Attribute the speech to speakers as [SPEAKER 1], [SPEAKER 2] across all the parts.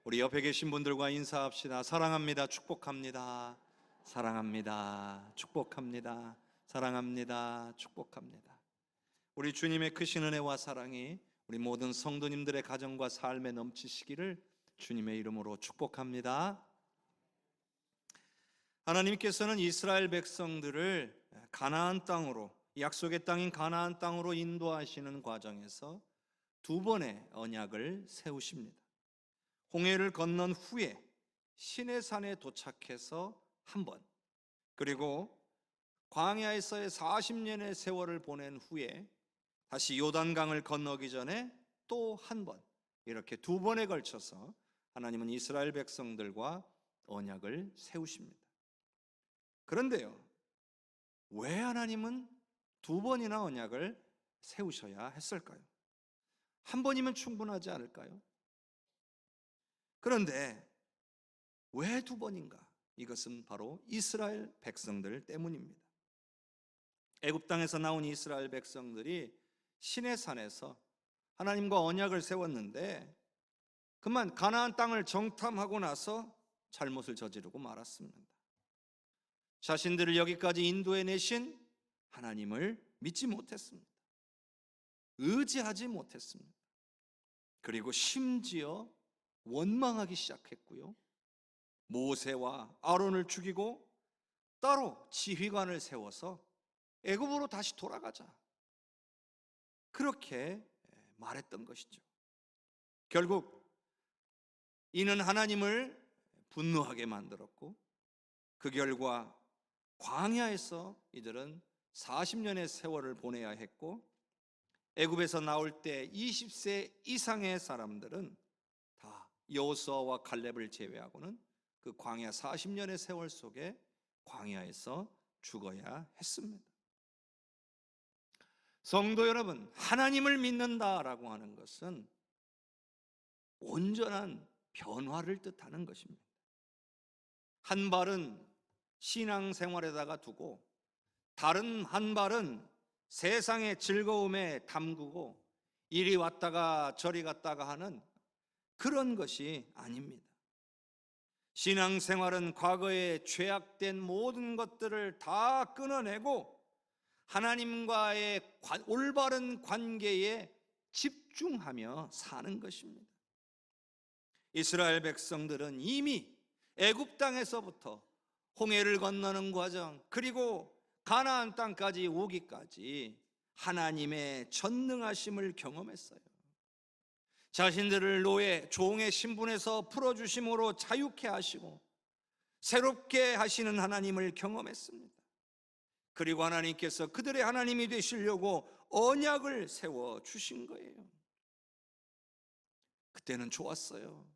[SPEAKER 1] 우리 옆에 계신 분들과 인사합시다. 사랑합니다. 축복합니다. 사랑합니다. 축복합니다. 사랑합니다. 축복합니다. 우리 주님의 크신 은혜와 사랑이 우리 모든 성도님들의 가정과 삶에 넘치시기를 주님의 이름으로 축복합니다. 하나님께서는 이스라엘 백성들을 가나안 땅으로, 약속의 땅인 가나안 땅으로 인도하시는 과정에서 두 번의 언약을 세우십니다. 홍해를 건넌 후에 시내산에 도착해서 한 번, 그리고 광야에서의 40년의 세월을 보낸 후에 다시 요단강을 건너기 전에 또 한 번, 이렇게 두 번에 걸쳐서 하나님은 이스라엘 백성들과 언약을 세우십니다. 그런데요, 왜 하나님은 두 번이나 언약을 세우셔야 했을까요? 한 번이면 충분하지 않을까요? 그런데 왜 두 번인가? 이것은 바로 이스라엘 백성들 때문입니다. 애굽 땅에서 나온 이스라엘 백성들이 시내산에서 하나님과 언약을 세웠는데 그만 가나안 땅을 정탐하고 나서 잘못을 저지르고 말았습니다. 자신들을 여기까지 인도해 내신 하나님을 믿지 못했습니다. 의지하지 못했습니다. 그리고 심지어 원망하기 시작했고요, 모세와 아론을 죽이고 따로 지휘관을 세워서 애굽으로 다시 돌아가자, 그렇게 말했던 것이죠. 결국 이는 하나님을 분노하게 만들었고, 그 결과 광야에서 이들은 40년의 세월을 보내야 했고, 애굽에서 나올 때 20세 이상의 사람들은 다 여호수아와 갈렙을 제외하고는 그 광야 40년의 세월 속에 광야에서 죽어야 했습니다. 성도 여러분, 하나님을 믿는다라고 하는 것은 온전한 변화를 뜻하는 것입니다. 한 발은 신앙생활에다가 두고 다른 한 발은 세상의 즐거움에 담그고 이리 왔다가 저리 갔다가 하는 그런 것이 아닙니다. 신앙생활은 과거에 죄악된 모든 것들을 다 끊어내고 하나님과의 올바른 관계에 집중하며 사는 것입니다. 이스라엘 백성들은 이미 애굽 땅에서부터 홍해를 건너는 과정, 그리고 가나안 땅까지 오기까지 하나님의 전능하심을 경험했어요. 자신들을 노예, 종의 신분에서 풀어주심으로 자유케 하시고 새롭게 하시는 하나님을 경험했습니다. 그리고 하나님께서 그들의 하나님이 되시려고 언약을 세워주신 거예요. 그때는 좋았어요.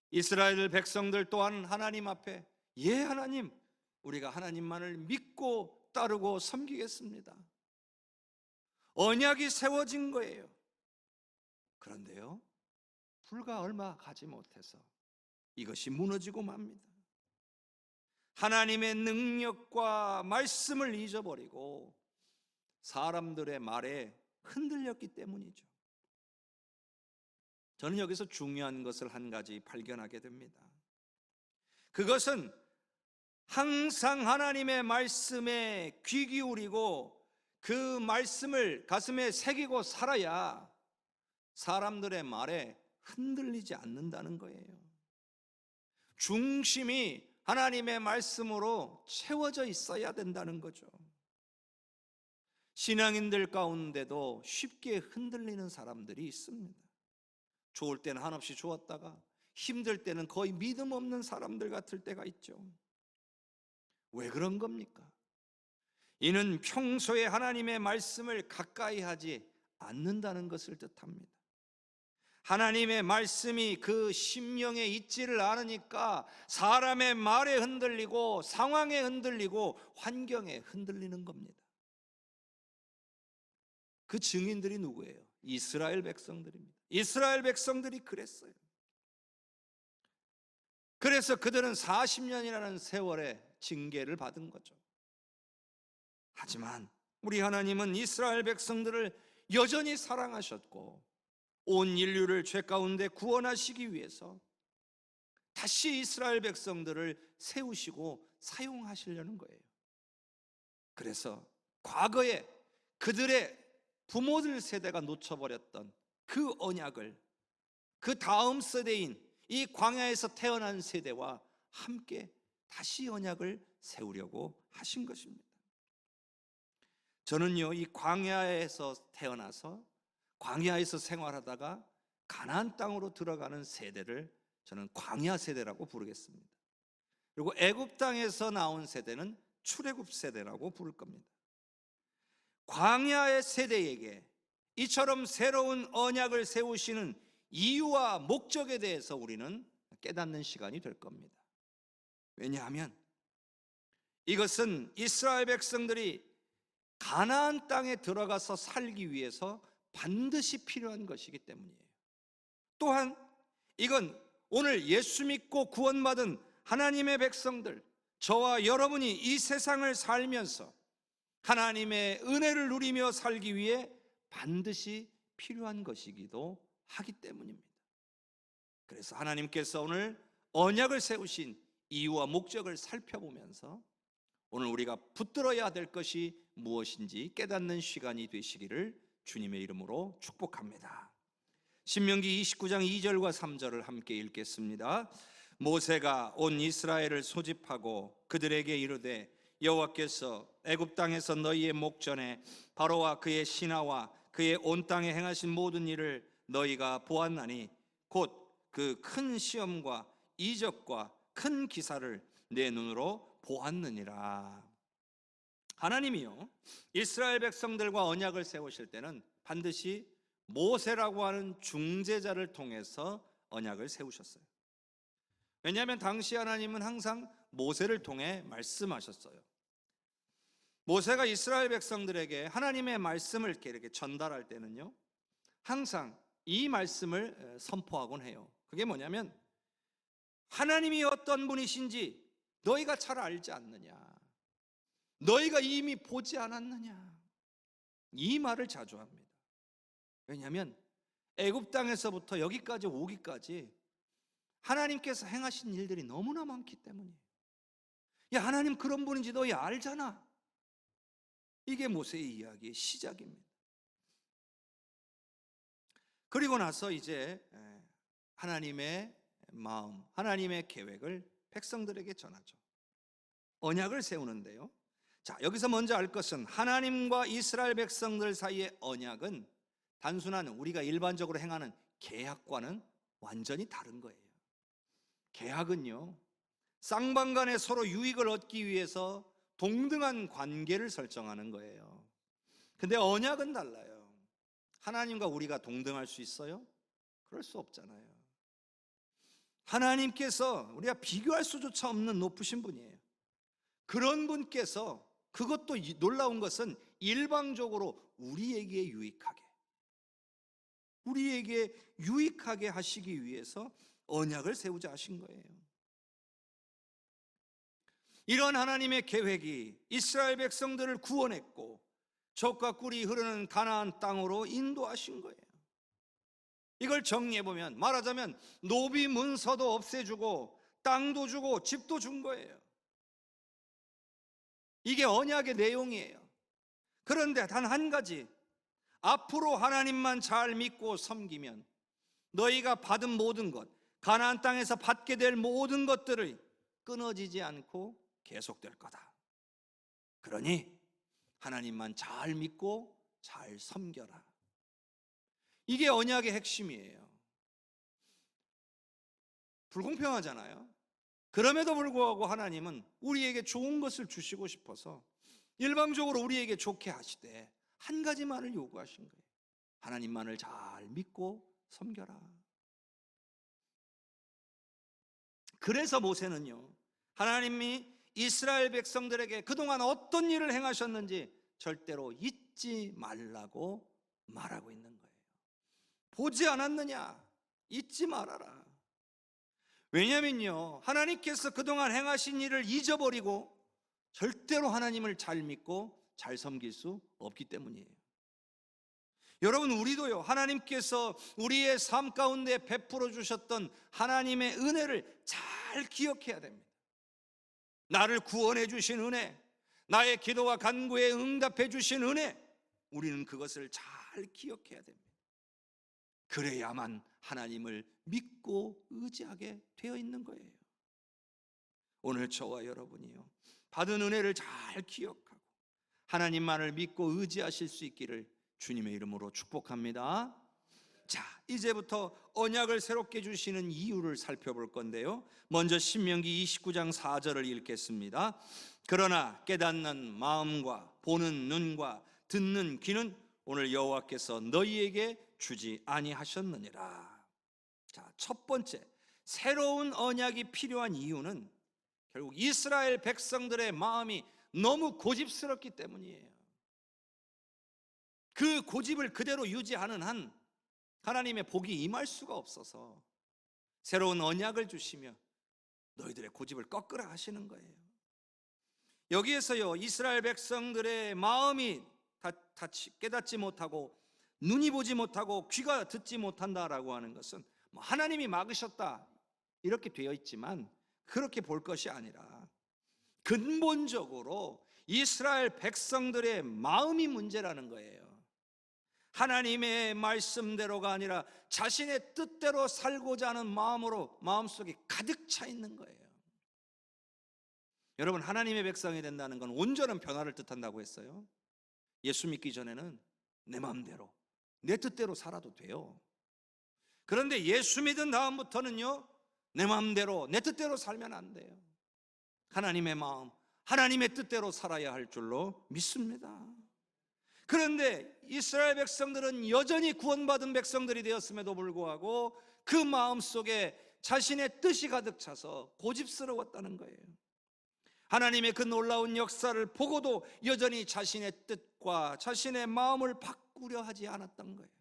[SPEAKER 1] 이스라엘 백성들 또한 하나님 앞에, 예 하나님, 우리가 하나님만을 믿고 따르고 섬기겠습니다, 언약이 세워진 거예요. 그런데요, 불과 얼마 가지 못해서 이것이 무너지고 맙니다. 하나님의 능력과 말씀을 잊어버리고 사람들의 말에 흔들렸기 때문이죠. 저는 여기서 중요한 것을 한 가지 발견하게 됩니다. 그것은 항상 하나님의 말씀에 귀 기울이고 그 말씀을 가슴에 새기고 살아야 사람들의 말에 흔들리지 않는다는 거예요. 중심이 하나님의 말씀으로 채워져 있어야 된다는 거죠. 신앙인들 가운데도 쉽게 흔들리는 사람들이 있습니다. 좋을 때는 한없이 좋았다가 힘들 때는 거의 믿음 없는 사람들 같을 때가 있죠. 왜 그런 겁니까? 이는 평소에 하나님의 말씀을 가까이 하지 않는다는 것을 뜻합니다. 하나님의 말씀이 그 심령에 있지를 않으니까 사람의 말에 흔들리고 상황에 흔들리고 환경에 흔들리는 겁니다. 그 증인들이 누구예요? 이스라엘 백성들입니다. 이스라엘 백성들이 그랬어요. 그래서 그들은 40년이라는 세월의 징계를 받은 거죠. 하지만 우리 하나님은 이스라엘 백성들을 여전히 사랑하셨고 온 인류를 죄 가운데 구원하시기 위해서 다시 이스라엘 백성들을 세우시고 사용하시려는 거예요. 그래서 과거에 그들의 부모들 세대가 놓쳐버렸던 그 언약을 그 다음 세대인 이 광야에서 태어난 세대와 함께 다시 언약을 세우려고 하신 것입니다. 저는요, 이 광야에서 태어나서 광야에서 생활하다가 가나안 땅으로 들어가는 세대를 저는 광야 세대라고 부르겠습니다. 그리고 애굽 땅에서 나온 세대는 출애굽 세대라고 부를 겁니다. 광야의 세대에게 이처럼 새로운 언약을 세우시는 이유와 목적에 대해서 우리는 깨닫는 시간이 될 겁니다. 왜냐하면 이것은 이스라엘 백성들이 가나안 땅에 들어가서 살기 위해서 반드시 필요한 것이기 때문이에요. 또한 이건 오늘 예수 믿고 구원받은 하나님의 백성들, 저와 여러분이 이 세상을 살면서 하나님의 은혜를 누리며 살기 위해 반드시 필요한 것이기도 하기 때문입니다. 그래서 하나님께서 오늘 언약을 세우신 이유와 목적을 살펴보면서 오늘 우리가 붙들어야 될 것이 무엇인지 깨닫는 시간이 되시기를 주님의 이름으로 축복합니다. 신명기 29장 2절과 3절을 함께 읽겠습니다. 모세가 온 이스라엘을 소집하고 그들에게 이르되 여호와께서 애굽 땅에서 너희의 목전에 바로와 그의 신하와 그의 온 땅에 행하신 모든 일을 너희가 보았나니 곧 그 큰 시험과 이적과 큰 기사를 내 눈으로 보았느니라. 하나님이요, 이스라엘 백성들과 언약을 세우실 때는 반드시 모세라고 하는 중재자를 통해서 언약을 세우셨어요. 왜냐하면 당시 하나님은 항상 모세를 통해 말씀하셨어요. 모세가 이스라엘 백성들에게 하나님의 말씀을 이렇게 전달할 때는요, 항상 이 말씀을 선포하곤 해요. 그게 뭐냐면 하나님이 어떤 분이신지 너희가 잘 알지 않느냐, 너희가 이미 보지 않았느냐, 이 말을 자주 합니다. 왜냐하면 애굽 땅에서부터 여기까지 오기까지 하나님께서 행하신 일들이 너무나 많기 때문이에요. 야, 하나님 그런 분인지 너희 알잖아. 이게 모세의 이야기의 시작입니다. 그리고 나서 이제 하나님의 마음, 하나님의 계획을 백성들에게 전하죠. 언약을 세우는데요, 자, 여기서 먼저 알 것은 하나님과 이스라엘 백성들 사이의 언약은 단순한 우리가 일반적으로 행하는 계약과는 완전히 다른 거예요. 계약은요, 쌍방간에 서로 유익을 얻기 위해서 동등한 관계를 설정하는 거예요. 근데 언약은 달라요. 하나님과 우리가 동등할 수 있어요? 그럴 수 없잖아요. 하나님께서 우리가 비교할 수조차 없는 높으신 분이에요. 그런 분께서, 그것도 놀라운 것은 일방적으로 우리에게 유익하게 하시기 위해서 언약을 세우자 하신 거예요. 이런 하나님의 계획이 이스라엘 백성들을 구원했고 젖과 꿀이 흐르는 가나안 땅으로 인도하신 거예요. 이걸 정리해보면, 말하자면 노비 문서도 없애주고 땅도 주고 집도 준 거예요. 이게 언약의 내용이에요. 그런데 단 한 가지, 앞으로 하나님만 잘 믿고 섬기면 너희가 받은 모든 것, 가나안 땅에서 받게 될 모든 것들을 끊어지지 않고 계속될 거다. 그러니 하나님만 잘 믿고 잘 섬겨라. 이게 언약의 핵심이에요. 불공평하잖아요. 그럼에도 불구하고 하나님은 우리에게 좋은 것을 주시고 싶어서 일방적으로 우리에게 좋게 하시되 한 가지만을 요구하신 거예요. 하나님만을 잘 믿고 섬겨라. 그래서 모세는요, 하나님이 이스라엘 백성들에게 그동안 어떤 일을 행하셨는지 절대로 잊지 말라고 말하고 있는 거예요. 보지 않았느냐? 잊지 말아라. 왜냐면요, 하나님께서 그동안 행하신 일을 잊어버리고 절대로 하나님을 잘 믿고 잘 섬길 수 없기 때문이에요. 여러분, 우리도요, 하나님께서 우리의 삶 가운데 베풀어 주셨던 하나님의 은혜를 잘 잘 기억해야 됩니다. 나를 구원해 주신 은혜, 나의 기도와 간구에 응답해 주신 은혜, 우리는 그것을 잘 기억해야 됩니다. 그래야만 하나님을 믿고 의지하게 되어 있는 거예요. 오늘 저와 여러분이요, 받은 은혜를 잘 기억하고 하나님만을 믿고 의지하실 수 있기를 주님의 이름으로 축복합니다. 자, 이제부터 언약을 새롭게 주시는 이유를 살펴볼 건데요, 먼저 신명기 29장 4절을 읽겠습니다. 그러나 깨닫는 마음과 보는 눈과 듣는 귀는 오늘 여호와께서 너희에게 주지 아니하셨느니라. 자, 첫 번째, 새로운 언약이 필요한 이유는 결국 이스라엘 백성들의 마음이 너무 고집스럽기 때문이에요. 그 고집을 그대로 유지하는 한 하나님의 복이 임할 수가 없어서 새로운 언약을 주시며 너희들의 고집을 꺾으라 하시는 거예요. 여기에서요, 이스라엘 백성들의 마음이 깨닫지 못하고 눈이 보지 못하고 귀가 듣지 못한다라고 하는 것은 하나님이 막으셨다 이렇게 되어 있지만 그렇게 볼 것이 아니라 근본적으로 이스라엘 백성들의 마음이 문제라는 거예요. 하나님의 말씀대로가 아니라 자신의 뜻대로 살고자 하는 마음으로 마음속에 가득 차 있는 거예요. 여러분, 하나님의 백성이 된다는 건 온전한 변화를 뜻한다고 했어요. 예수 믿기 전에는 내 마음대로 내 뜻대로 살아도 돼요. 그런데 예수 믿은 다음부터는요, 내 마음대로 내 뜻대로 살면 안 돼요. 하나님의 마음, 하나님의 뜻대로 살아야 할 줄로 믿습니다. 그런데 이스라엘 백성들은 여전히 구원받은 백성들이 되었음에도 불구하고 그 마음속에 자신의 뜻이 가득 차서 고집스러웠다는 거예요. 하나님의 그 놀라운 역사를 보고도 여전히 자신의 뜻과 자신의 마음을 바꾸려 하지 않았던 거예요.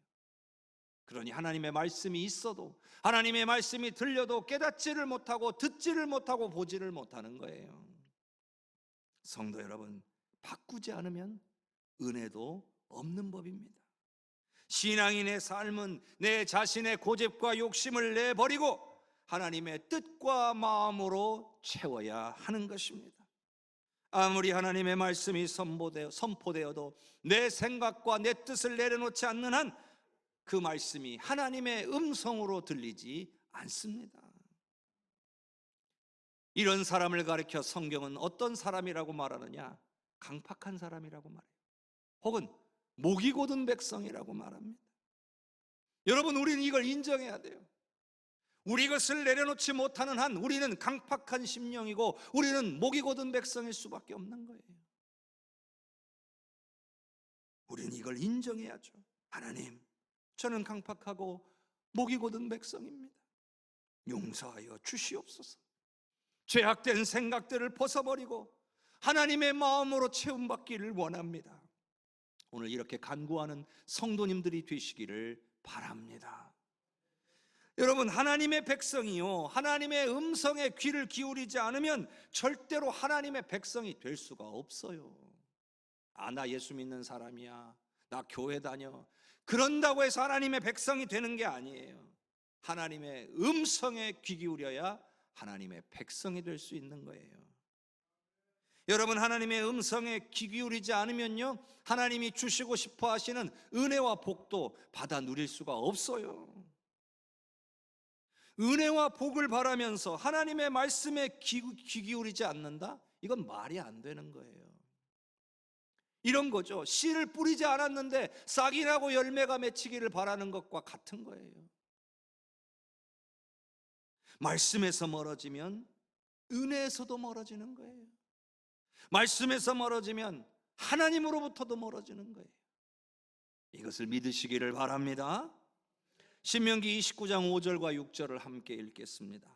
[SPEAKER 1] 그러니 하나님의 말씀이 있어도, 하나님의 말씀이 들려도 깨닫지를 못하고 듣지를 못하고 보지를 못하는 거예요. 성도 여러분, 바꾸지 않으면 은혜도 없는 법입니다. 신앙인의 삶은 내 자신의 고집과 욕심을 내버리고 하나님의 뜻과 마음으로 채워야 하는 것입니다. 아무리 하나님의 말씀이 선포되어도 내 생각과 내 뜻을 내려놓지 않는 한 그 말씀이 하나님의 음성으로 들리지 않습니다. 이런 사람을 가리켜 성경은 어떤 사람이라고 말하느냐? 강팍한 사람이라고 말해요. 혹은 목이 곧은 백성이라고 말합니다. 여러분, 우리는 이걸 인정해야 돼요. 우리 것을 내려놓지 못하는 한 우리는 강팍한 심령이고 우리는 목이 곧은 백성일 수밖에 없는 거예요. 우리는 이걸 인정해야죠. 하나님, 저는 강팍하고 목이 곧은 백성입니다. 용서하여 주시옵소서. 죄악된 생각들을 벗어버리고 하나님의 마음으로 채움받기를 원합니다. 오늘 이렇게 간구하는 성도님들이 되시기를 바랍니다. 여러분, 하나님의 백성이요, 하나님의 음성에 귀를 기울이지 않으면 절대로 하나님의 백성이 될 수가 없어요. 나 예수 믿는 사람이야, 나 교회 다녀, 그런다고 해서 하나님의 백성이 되는 게 아니에요. 하나님의 음성에 귀 기울여야 하나님의 백성이 될 수 있는 거예요. 여러분, 하나님의 음성에 귀 기울이지 않으면요, 하나님이 주시고 싶어 하시는 은혜와 복도 받아 누릴 수가 없어요. 은혜와 복을 바라면서 하나님의 말씀에 귀 기울이지 않는다? 이건 말이 안 되는 거예요. 이런 거죠. 씨를 뿌리지 않았는데 싹이 나고 열매가 맺히기를 바라는 것과 같은 거예요. 말씀에서 멀어지면 은혜에서도 멀어지는 거예요. 말씀에서 멀어지면 하나님으로부터도 멀어지는 거예요. 이것을 믿으시기를 바랍니다. 신명기 29장 5절과 6절을 함께 읽겠습니다.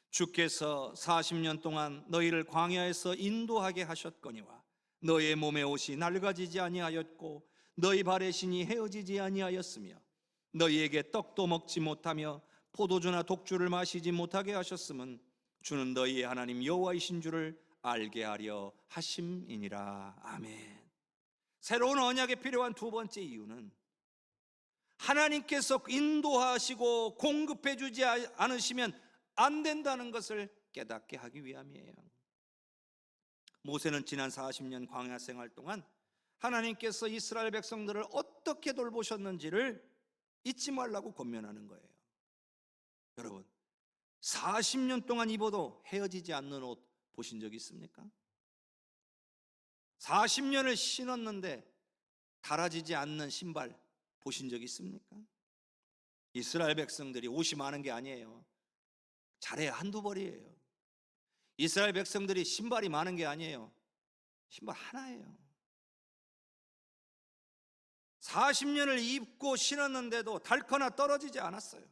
[SPEAKER 1] 주께서 40년 동안 너희를 광야에서 인도하게 하셨거니와 너희의 몸의 옷이 낡아지지 아니하였고 너희 발의 신이 헤어지지 아니하였으며 너희에게 떡도 먹지 못하며 포도주나 독주를 마시지 못하게 하셨음은 주는 너희의 하나님 여호와이신 줄을 알게 하려 하심이니라. 아멘. 새로운 언약에 필요한 두 번째 이유는 하나님께서 인도하시고 공급해 주지 않으시면 안 된다는 것을 깨닫게 하기 위함이에요. 모세는 지난 40년 광야 생활 동안 하나님께서 이스라엘 백성들을 어떻게 돌보셨는지를 잊지 말라고 권면하는 거예요. 여러분, 40년 동안 입어도 헤어지지 않는 옷 보신 적 있습니까? 40년을 신었는데 닳아지지 않는 신발 보신 적 있습니까? 이스라엘 백성들이 옷이 많은 게 아니에요. 잘해야 한두 벌이에요. 이스라엘 백성들이 신발이 많은 게 아니에요. 신발 하나예요. 40년을 입고 신었는데도 닳거나 떨어지지 않았어요.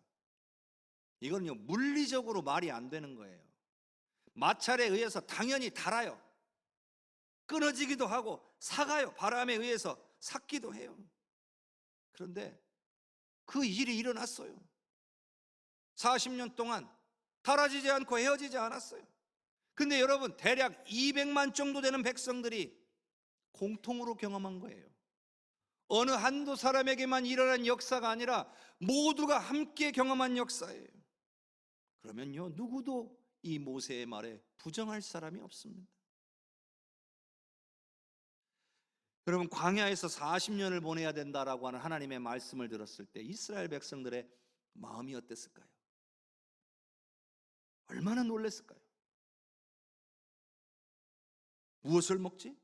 [SPEAKER 1] 이건요, 물리적으로 말이 안 되는 거예요. 마찰에 의해서 당연히 닳아요. 끊어지기도 하고 삭아요. 바람에 의해서 삭기도 해요. 그런데 그 일이 일어났어요. 40년 동안 닳아지지 않고 헤어지지 않았어요. 근데 여러분, 대략 200만 정도 되는 백성들이 공통으로 경험한 거예요. 어느 한두 사람에게만 일어난 역사가 아니라 모두가 함께 경험한 역사예요. 그러면요, 누구도 이 모세의 말에 부정할 사람이 없습니다. 여러분, 광야에서 40년을 보내야 된다라고 하는 하나님의 말씀을 들었을 때 이스라엘 백성들의 마음이 어땠을까요? 얼마나 놀랐을까요? 무엇을 먹지?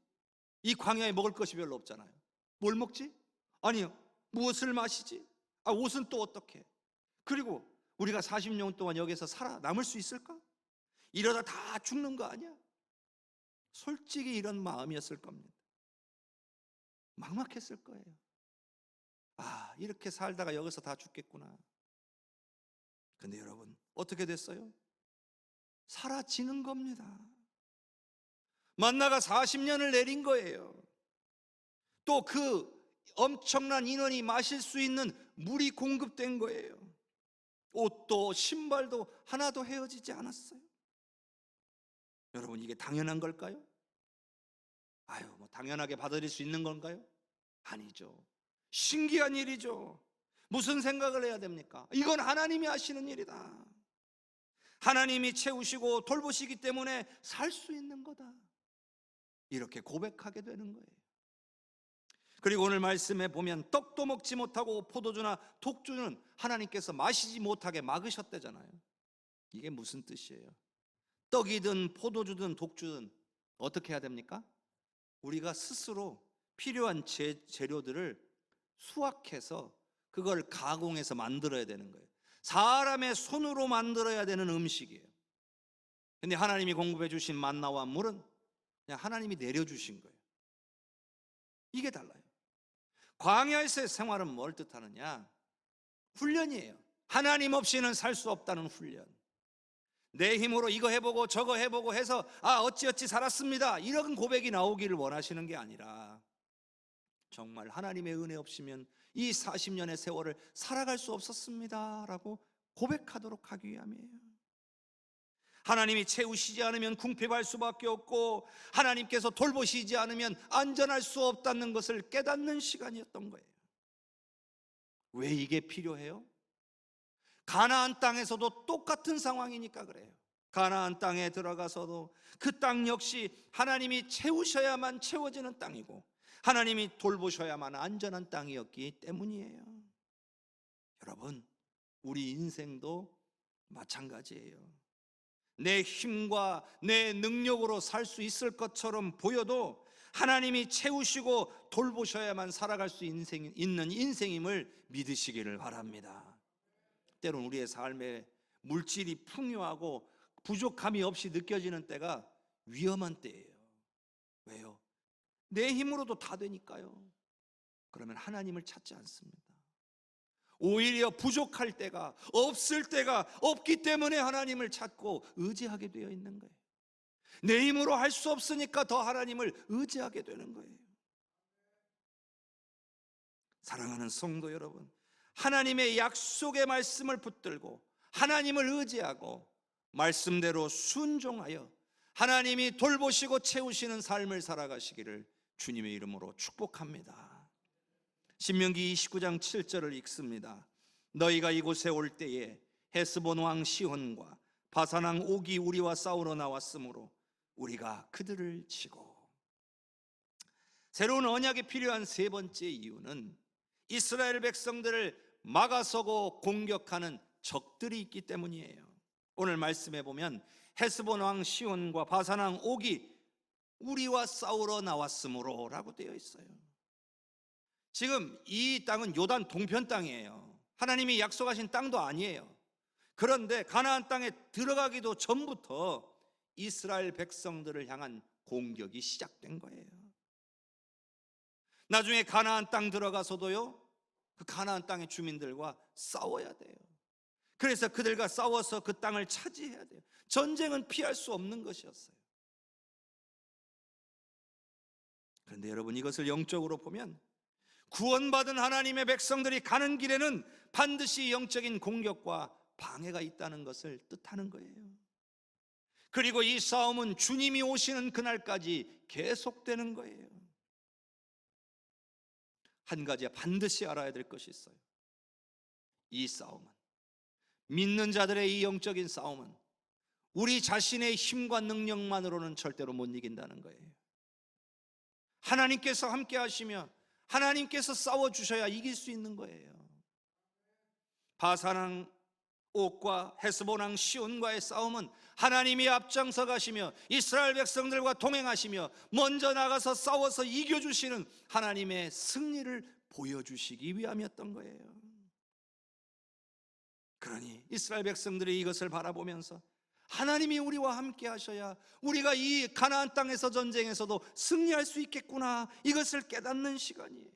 [SPEAKER 1] 이 광야에 먹을 것이 별로 없잖아요. 뭘 먹지? 아니요. 무엇을 마시지? 옷은 또 어떻게? 그리고 우리가 40년 동안 여기서 살아남을 수 있을까? 이러다 다 죽는 거 아니야? 솔직히 이런 마음이었을 겁니다. 막막했을 거예요. 이렇게 살다가 여기서 다 죽겠구나. 근데 여러분, 어떻게 됐어요? 사라지는 겁니다. 만나가 40년을 내린 거예요. 또 그 엄청난 인원이 마실 수 있는 물이 공급된 거예요. 옷도 신발도 하나도 헤어지지 않았어요. 여러분, 이게 당연한 걸까요? 당연하게 받아들일 수 있는 건가요? 아니죠. 신기한 일이죠. 무슨 생각을 해야 됩니까? 이건 하나님이 하시는 일이다. 하나님이 채우시고 돌보시기 때문에 살 수 있는 거다. 이렇게 고백하게 되는 거예요. 그리고 오늘 말씀에 보면 떡도 먹지 못하고 포도주나 독주는 하나님께서 마시지 못하게 막으셨대잖아요. 이게 무슨 뜻이에요? 떡이든 포도주든 독주든 어떻게 해야 됩니까? 우리가 스스로 필요한 재료들을 수확해서 그걸 가공해서 만들어야 되는 거예요. 사람의 손으로 만들어야 되는 음식이에요. 근데 하나님이 공급해 주신 만나와 물은 그냥 하나님이 내려주신 거예요. 이게 달라요. 광야에서의 생활은 뭘 뜻하느냐? 훈련이에요. 하나님 없이는 살 수 없다는 훈련. 내 힘으로 이거 해보고 저거 해보고 해서 어찌어찌 살았습니다, 이런 고백이 나오기를 원하시는 게 아니라 정말 하나님의 은혜 없이면 이 40년의 세월을 살아갈 수 없었습니다 라고 고백하도록 하기 위함이에요. 하나님이 채우시지 않으면 궁핍할 수밖에 없고 하나님께서 돌보시지 않으면 안전할 수 없다는 것을 깨닫는 시간이었던 거예요. 왜 이게 필요해요? 가나안 땅에서도 똑같은 상황이니까 그래요. 가나안 땅에 들어가서도 그 땅 역시 하나님이 채우셔야만 채워지는 땅이고 하나님이 돌보셔야만 안전한 땅이었기 때문이에요. 여러분, 우리 인생도 마찬가지예요. 내 힘과 내 능력으로 살 수 있을 것처럼 보여도 하나님이 채우시고 돌보셔야만 살아갈 수 있는 인생임을 믿으시기를 바랍니다. 때로는 우리의 삶에 물질이 풍요하고 부족함이 없이 느껴지는 때가 위험한 때예요. 왜요? 내 힘으로도 다 되니까요. 그러면 하나님을 찾지 않습니다. 오히려 부족할 때가, 없을 때가 없기 때문에 하나님을 찾고 의지하게 되어 있는 거예요. 내 힘으로 할 수 없으니까 더 하나님을 의지하게 되는 거예요. 사랑하는 성도 여러분, 하나님의 약속의 말씀을 붙들고 하나님을 의지하고 말씀대로 순종하여 하나님이 돌보시고 채우시는 삶을 살아가시기를 주님의 이름으로 축복합니다. 신명기 29장 7절을 읽습니다. 너희가 이곳에 올 때에 헤스본 왕 시혼과 바산왕 옥이 우리와 싸우러 나왔으므로 우리가 그들을 치고. 새로운 언약에 필요한 세 번째 이유는 이스라엘 백성들을 막아서고 공격하는 적들이 있기 때문이에요. 오늘 말씀해 보면 헤스본 왕 시온과 바산 왕 옥이 우리와 싸우러 나왔으므로 라고 되어 있어요. 지금 이 땅은 요단 동편 땅이에요. 하나님이 약속하신 땅도 아니에요. 그런데 가나안 땅에 들어가기도 전부터 이스라엘 백성들을 향한 공격이 시작된 거예요. 나중에 가나안 땅 들어가서도요, 그 가나안 땅의 주민들과 싸워야 돼요. 그래서 그들과 싸워서 그 땅을 차지해야 돼요. 전쟁은 피할 수 없는 것이었어요. 그런데 여러분, 이것을 영적으로 보면 구원받은 하나님의 백성들이 가는 길에는 반드시 영적인 공격과 방해가 있다는 것을 뜻하는 거예요. 그리고 이 싸움은 주님이 오시는 그날까지 계속되는 거예요. 한 가지 반드시 알아야 될 것이 있어요. 이 싸움은, 믿는 자들의 이 영적인 싸움은 우리 자신의 힘과 능력만으로는 절대로 못 이긴다는 거예요. 하나님께서 함께 하시며 하나님께서 싸워주셔야 이길 수 있는 거예요. 바산왕 옥과 헤스본왕 시온과의 싸움은 하나님이 앞장서 가시며 이스라엘 백성들과 동행하시며 먼저 나가서 싸워서 이겨주시는 하나님의 승리를 보여주시기 위함이었던 거예요. 그러니 이스라엘 백성들이 이것을 바라보면서 하나님이 우리와 함께 하셔야 우리가 이 가나안 땅에서 전쟁에서도 승리할 수 있겠구나, 이것을 깨닫는 시간이에요.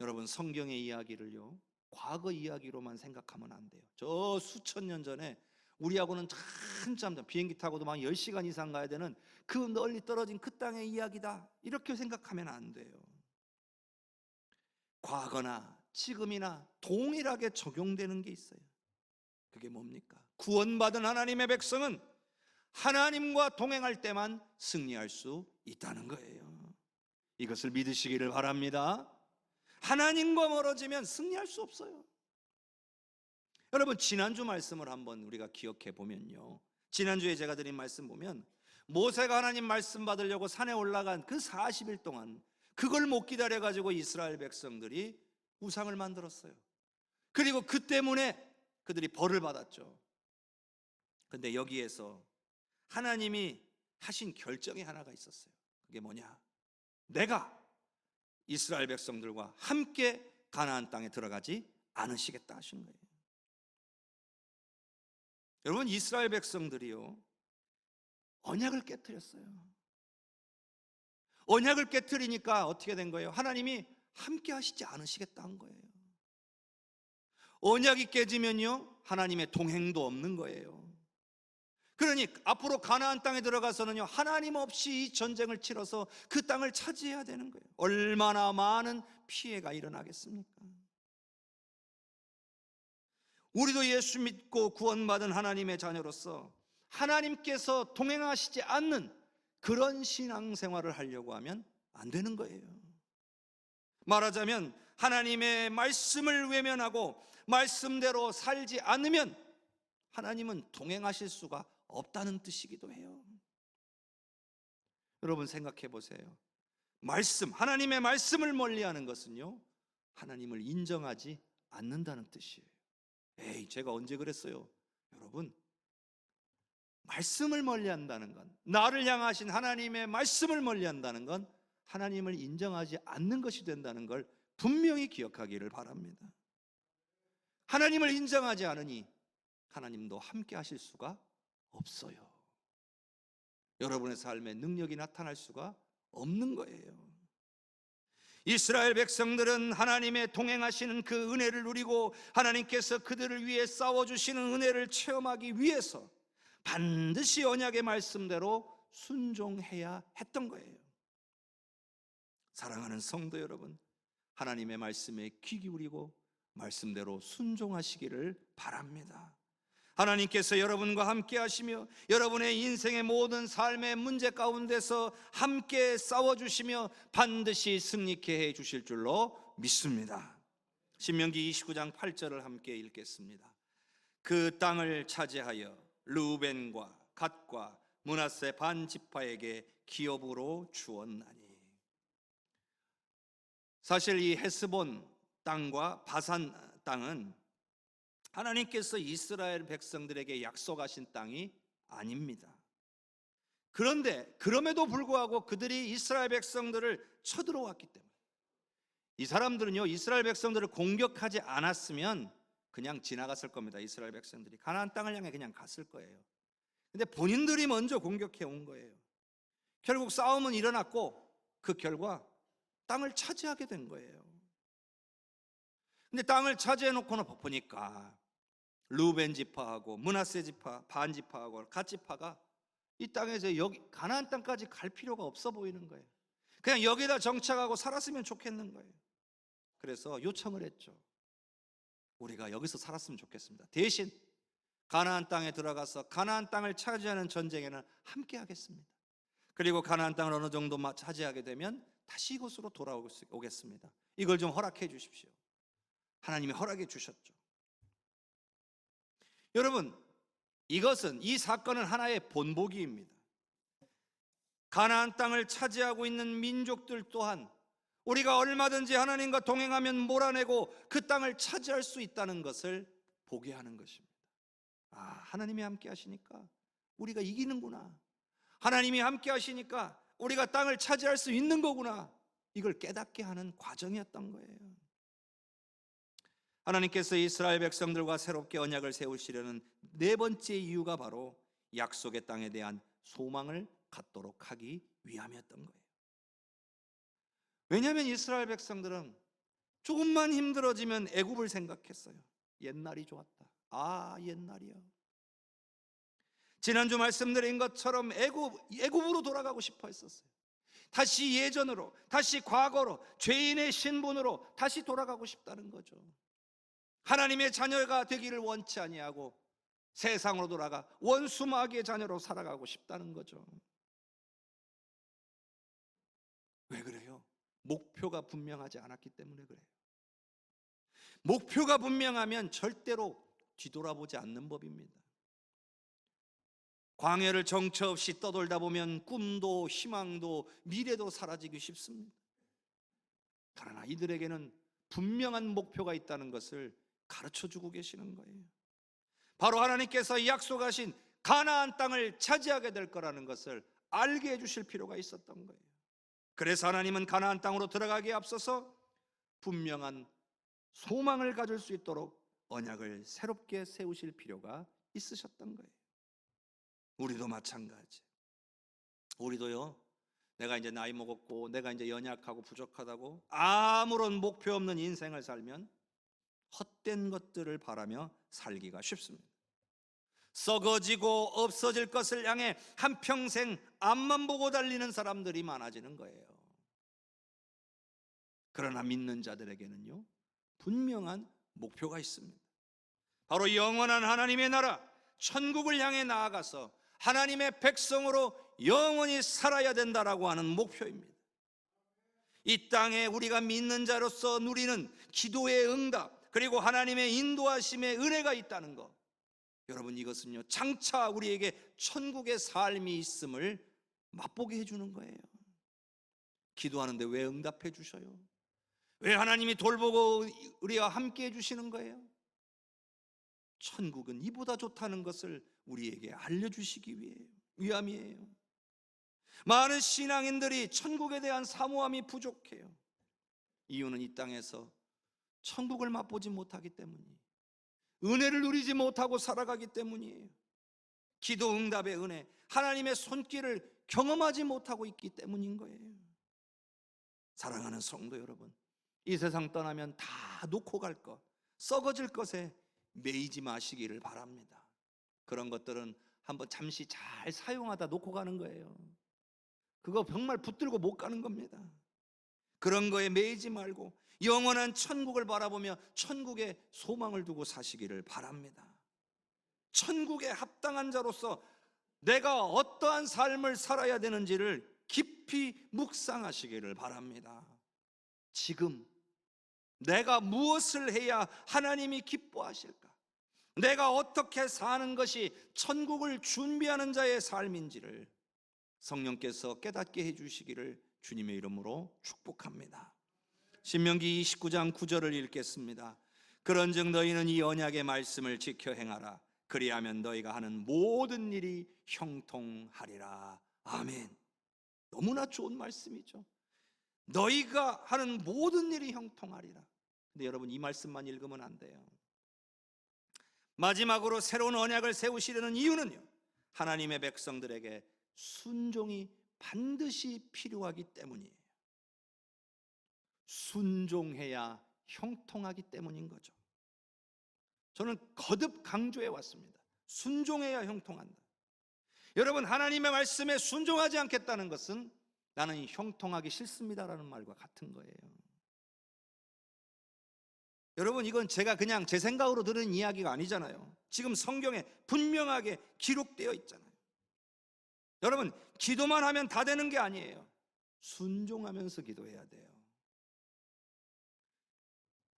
[SPEAKER 1] 여러분, 성경의 이야기를요, 과거 이야기로만 생각하면 안 돼요. 저 수천 년 전에 우리하고는 한참 전, 비행기 타고도 막 10시간 이상 가야 되는 그 널리 떨어진 그 땅의 이야기다, 이렇게 생각하면 안 돼요. 과거나 지금이나 동일하게 적용되는 게 있어요. 그게 뭡니까? 구원받은 하나님의 백성은 하나님과 동행할 때만 승리할 수 있다는 거예요. 이것을 믿으시기를 바랍니다. 하나님과 멀어지면 승리할 수 없어요. 여러분, 지난주 말씀을 한번 우리가 기억해 보면요, 지난주에 제가 드린 말씀 보면 모세가 하나님 말씀 받으려고 산에 올라간 그 40일 동안 그걸 못 기다려 가지고 이스라엘 백성들이 우상을 만들었어요. 그리고 그 때문에 그들이 벌을 받았죠. 근데 여기에서 하나님이 하신 결정이 하나가 있었어요. 그게 뭐냐? 내가 이스라엘 백성들과 함께 가나안 땅에 들어가지 않으시겠다 하신 거예요. 여러분, 이스라엘 백성들이요, 언약을 깨트렸어요. 언약을 깨트리니까 어떻게 된 거예요? 하나님이 함께 하시지 않으시겠다 한 거예요. 언약이 깨지면요, 하나님의 동행도 없는 거예요. 그러니 앞으로 가나안 땅에 들어가서는요, 하나님 없이 이 전쟁을 치러서 그 땅을 차지해야 되는 거예요. 얼마나 많은 피해가 일어나겠습니까? 우리도 예수 믿고 구원받은 하나님의 자녀로서 하나님께서 동행하시지 않는 그런 신앙생활을 하려고 하면 안 되는 거예요. 말하자면 하나님의 말씀을 외면하고 말씀대로 살지 않으면 하나님은 동행하실 수가 없다는 뜻이기도 해요. 여러분, 생각해 보세요. 말씀, 하나님의 말씀을 멀리하는 것은요, 하나님을 인정하지 않는다는 뜻이에요. 에이, 제가 언제 그랬어요? 여러분, 말씀을 멀리한다는 건, 나를 향하신 하나님의 말씀을 멀리한다는 건 하나님을 인정하지 않는 것이 된다는 걸 분명히 기억하기를 바랍니다. 하나님을 인정하지 않으니 하나님도 함께 하실 수가 없어요. 여러분의 삶에 능력이 나타날 수가 없는 거예요. 이스라엘 백성들은 하나님의 동행하시는 그 은혜를 누리고 하나님께서 그들을 위해 싸워주시는 은혜를 체험하기 위해서 반드시 언약의 말씀대로 순종해야 했던 거예요. 사랑하는 성도 여러분, 하나님의 말씀에 귀 기울이고 말씀대로 순종하시기를 바랍니다. 하나님께서 여러분과 함께 하시며 여러분의 인생의 모든 삶의 문제 가운데서 함께 싸워주시며 반드시 승리케 해 주실 줄로 믿습니다. 신명기 29장 8절을 함께 읽겠습니다. 그 땅을 차지하여 르우벤과 갓과 므낫세 반 지파에게 기업으로 주었나니. 사실 이 헤스본 땅과 바산 땅은 하나님께서 이스라엘 백성들에게 약속하신 땅이 아닙니다. 그런데 그럼에도 불구하고 그들이 이스라엘 백성들을 쳐들어왔기 때문에, 이 사람들은요 이스라엘 백성들을 공격하지 않았으면 그냥 지나갔을 겁니다. 이스라엘 백성들이 가나안 땅을 향해 그냥 갔을 거예요. 근데 본인들이 먼저 공격해 온 거예요. 결국 싸움은 일어났고 그 결과 땅을 차지하게 된 거예요. 근데 땅을 차지해 놓고는 보니까 르우벤 지파하고 므낫세 지파, 반 지파하고 갓 지파가 이 땅에서 여기 가나안 땅까지 갈 필요가 없어 보이는 거예요. 그냥 여기다 정착하고 살았으면 좋겠는 거예요. 그래서 요청을 했죠. 우리가 여기서 살았으면 좋겠습니다. 대신 가나안 땅에 들어가서 가나안 땅을 차지하는 전쟁에는 함께 하겠습니다. 그리고 가나안 땅을 어느 정도 차지하게 되면 다시 이곳으로 돌아오겠습니다. 이걸 좀 허락해 주십시오. 하나님이 허락해 주셨죠. 여러분, 이 사건은 하나의 본보기입니다. 가나안 땅을 차지하고 있는 민족들 또한 우리가 얼마든지 하나님과 동행하면 몰아내고 그 땅을 차지할 수 있다는 것을 보게 하는 것입니다. 하나님이 함께 하시니까 우리가 이기는구나. 하나님이 함께 하시니까 우리가 땅을 차지할 수 있는 거구나. 이걸 깨닫게 하는 과정이었던 거예요. 하나님께서 이스라엘 백성들과 새롭게 언약을 세우시려는 네 번째 이유가 바로 약속의 땅에 대한 소망을 갖도록 하기 위함이었던 거예요. 왜냐하면 이스라엘 백성들은 조금만 힘들어지면 애굽을 생각했어요. 옛날이 좋았다. 옛날이요. 지난주 말씀드린 것처럼 애굽으로 돌아가고 싶어 했었어요. 다시 예전으로, 다시 과거로, 죄인의 신분으로 다시 돌아가고 싶다는 거죠. 하나님의 자녀가 되기를 원치 아니하고 세상으로 돌아가 원수 마귀의 자녀로 살아가고 싶다는 거죠. 왜 그래요? 목표가 분명하지 않았기 때문에 그래요. 목표가 분명하면 절대로 뒤돌아보지 않는 법입니다. 광야를 정처 없이 떠돌다 보면 꿈도 희망도 미래도 사라지기 쉽습니다. 그러나 이들에게는 분명한 목표가 있다는 것을 가르쳐주고 계시는 거예요. 바로 하나님께서 약속하신 가나안 땅을 차지하게 될 거라는 것을 알게 해주실 필요가 있었던 거예요. 그래서 하나님은 가나안 땅으로 들어가기에 앞서서 분명한 소망을 가질 수 있도록 언약을 새롭게 세우실 필요가 있으셨던 거예요. 우리도 마찬가지. 우리도요, 내가 이제 나이 먹었고 내가 이제 연약하고 부족하다고 아무런 목표 없는 인생을 살면 헛된 것들을 바라며 살기가 쉽습니다. 썩어지고 없어질 것을 향해 한평생 앞만 보고 달리는 사람들이 많아지는 거예요. 그러나 믿는 자들에게는요, 분명한 목표가 있습니다. 바로 영원한 하나님의 나라, 천국을 향해 나아가서 하나님의 백성으로 영원히 살아야 된다라고 하는 목표입니다. 이 땅에 우리가 믿는 자로서 누리는 기도의 응답, 그리고 하나님의 인도하심의 은혜가 있다는 것, 여러분, 이것은요 장차 우리에게 천국의 삶이 있음을 맛보게 해주는 거예요. 기도하는데 왜 응답해 주셔요? 왜 하나님이 돌보고 우리와 함께 해주시는 거예요? 천국은 이보다 좋다는 것을 우리에게 알려주시기 위함이에요. 많은 신앙인들이 천국에 대한 사모함이 부족해요. 이유는 이 땅에서 천국을 맛보지 못하기 때문이에요. 은혜를 누리지 못하고 살아가기 때문이에요. 기도 응답의 은혜, 하나님의 손길을 경험하지 못하고 있기 때문인 거예요. 사랑하는 성도 여러분, 이 세상 떠나면 다 놓고 갈 것, 썩어질 것에 매이지 마시기를 바랍니다. 그런 것들은 한번 잠시 잘 사용하다 놓고 가는 거예요. 그거 정말 붙들고 못 가는 겁니다. 그런 거에 매이지 말고 영원한 천국을 바라보며 천국에 소망을 두고 사시기를 바랍니다. 천국에 합당한 자로서 내가 어떠한 삶을 살아야 되는지를 깊이 묵상하시기를 바랍니다. 지금 내가 무엇을 해야 하나님이 기뻐하실까? 내가 어떻게 사는 것이 천국을 준비하는 자의 삶인지를 성령께서 깨닫게 해주시기를 주님의 이름으로 축복합니다. 신명기 29장 9절을 읽겠습니다. 그런즉 너희는 이 언약의 말씀을 지켜 행하라. 그리하면 너희가 하는 모든 일이 형통하리라. 아멘. 너무나 좋은 말씀이죠. 너희가 하는 모든 일이 형통하리라. 근데 여러분, 이 말씀만 읽으면 안 돼요. 마지막으로 새로운 언약을 세우시려는 이유는요, 하나님의 백성들에게 순종이 반드시 필요하기 때문이에요. 순종해야 형통하기 때문인 거죠. 저는 거듭 강조해 왔습니다. 순종해야 형통한다. 여러분, 하나님의 말씀에 순종하지 않겠다는 것은 나는 형통하기 싫습니다라는 말과 같은 거예요. 여러분, 이건 제가 그냥 제 생각으로 들은 이야기가 아니잖아요. 지금 성경에 분명하게 기록되어 있잖아요. 여러분, 기도만 하면 다 되는 게 아니에요. 순종하면서 기도해야 돼요.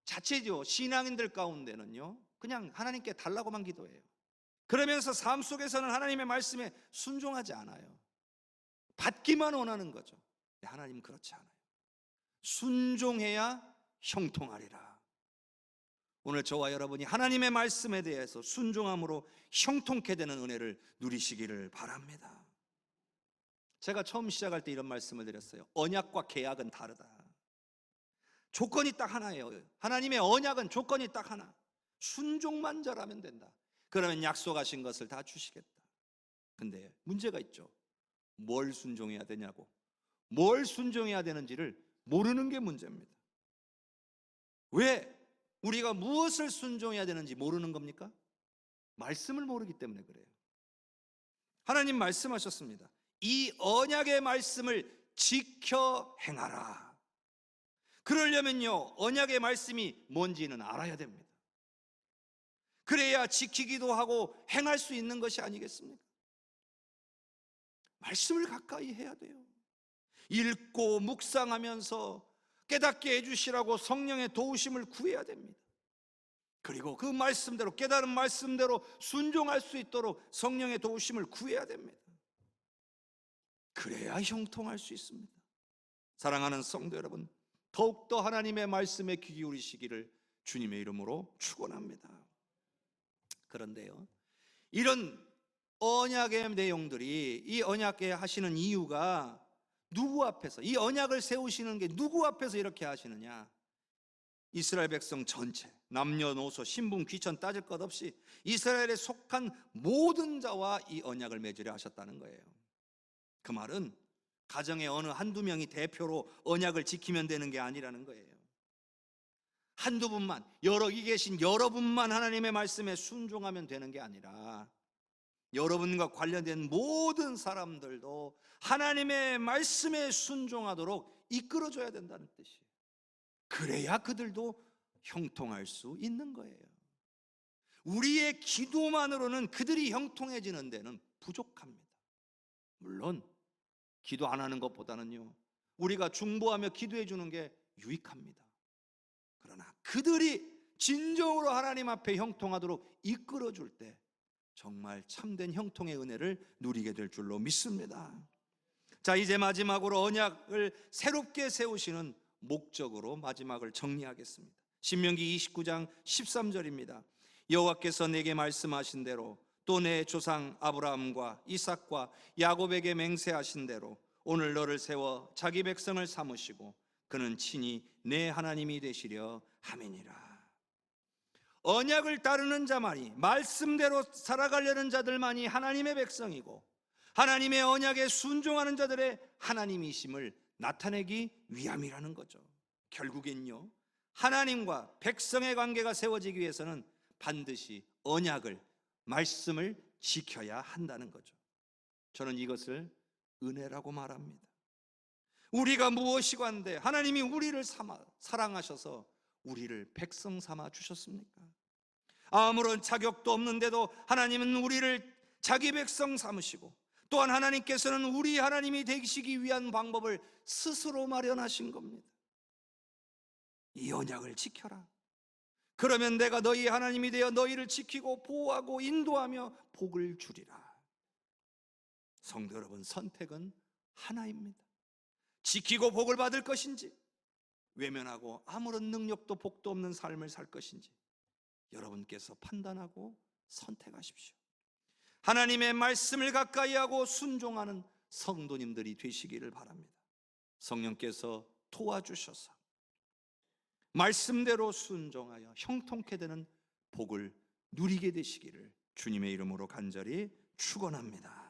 [SPEAKER 1] 자체죠. 신앙인들 가운데는요, 그냥 하나님께 달라고만 기도해요. 그러면서 삶 속에서는 하나님의 말씀에 순종하지 않아요. 받기만 원하는 거죠. 하나님 그렇지 않아요. 순종해야 형통하리라. 오늘 저와 여러분이 하나님의 말씀에 대해서 순종함으로 형통케 되는 은혜를 누리시기를 바랍니다. 제가 처음 시작할 때 이런 말씀을 드렸어요. 언약과 계약은 다르다. 조건이 딱 하나예요. 하나님의 언약은 조건이 딱 하나. 순종만 잘하면 된다. 그러면 약속하신 것을 다 주시겠다. 근데 문제가 있죠. 뭘 순종해야 되냐고, 뭘 순종해야 되는지를 모르는 게 문제입니다. 왜 우리가 무엇을 순종해야 되는지 모르는 겁니까? 말씀을 모르기 때문에 그래요. 하나님 말씀하셨습니다. 이 언약의 말씀을 지켜 행하라. 그러려면요, 언약의 말씀이 뭔지는 알아야 됩니다. 그래야 지키기도 하고 행할 수 있는 것이 아니겠습니까? 말씀을 가까이 해야 돼요. 읽고 묵상하면서 깨닫게 해주시라고 성령의 도우심을 구해야 됩니다. 그리고 그 말씀대로, 깨달은 말씀대로 순종할 수 있도록 성령의 도우심을 구해야 됩니다. 그래야 형통할 수 있습니다. 사랑하는 성도 여러분, 더욱더 하나님의 말씀에 귀 기울이시기를 주님의 이름으로 축원합니다. 그런데요, 이런 언약의 내용들이, 이 언약에 하시는 이유가 누구 앞에서, 이 언약을 세우시는 게 누구 앞에서 이렇게 하시느냐? 이스라엘 백성 전체, 남녀노소, 신분, 귀천 따질 것 없이 이스라엘에 속한 모든 자와 이 언약을 맺으려 하셨다는 거예요. 그 말은 가정에 어느 한두 명이 대표로 언약을 지키면 되는 게 아니라는 거예요. 한두 분만, 여기 계신 여러분만 하나님의 말씀에 순종하면 되는 게 아니라 여러분과 관련된 모든 사람들도 하나님의 말씀에 순종하도록 이끌어줘야 된다는 뜻이에요. 그래야 그들도 형통할 수 있는 거예요. 우리의 기도만으로는 그들이 형통해지는 데는 부족합니다. 물론 기도 안 하는 것보다는요, 우리가 중보하며 기도해 주는 게 유익합니다. 그러나 그들이 진정으로 하나님 앞에 형통하도록 이끌어 줄 때 정말 참된 형통의 은혜를 누리게 될 줄로 믿습니다. 자, 이제 마지막으로 언약을 새롭게 세우시는 목적으로 마지막을 정리하겠습니다. 신명기 29장 13절입니다. 여호와께서 내게 말씀하신 대로 또 내 조상 아브라함과 이삭과 야곱에게 맹세하신 대로 오늘 너를 세워 자기 백성을 삼으시고 그는 친히 내 하나님이 되시려 함이니라. 언약을 따르는 자만이, 말씀대로 살아가려는 자들만이 하나님의 백성이고 하나님의 언약에 순종하는 자들의 하나님이심을 나타내기 위함이라는 거죠. 결국엔요, 하나님과 백성의 관계가 세워지기 위해서는 반드시 언약을, 말씀을 지켜야 한다는 거죠. 저는 이것을 은혜라고 말합니다. 우리가 무엇이건데 하나님이 우리를 사랑하셔서 우리를 백성 삼아 주셨습니까? 아무런 자격도 없는데도 하나님은 우리를 자기 백성 삼으시고 또한 하나님께서는 우리 하나님이 되시기 위한 방법을 스스로 마련하신 겁니다. 이 언약을 지켜라. 그러면 내가 너희 하나님이 되어 너희를 지키고 보호하고 인도하며 복을 주리라. 성도 여러분, 선택은 하나입니다. 지키고 복을 받을 것인지, 외면하고 아무런 능력도 복도 없는 삶을 살 것인지 여러분께서 판단하고 선택하십시오. 하나님의 말씀을 가까이 하고 순종하는 성도님들이 되시기를 바랍니다. 성령께서 도와주셔서 말씀대로 순종하여 형통케 되는 복을 누리게 되시기를 주님의 이름으로 간절히 축원합니다.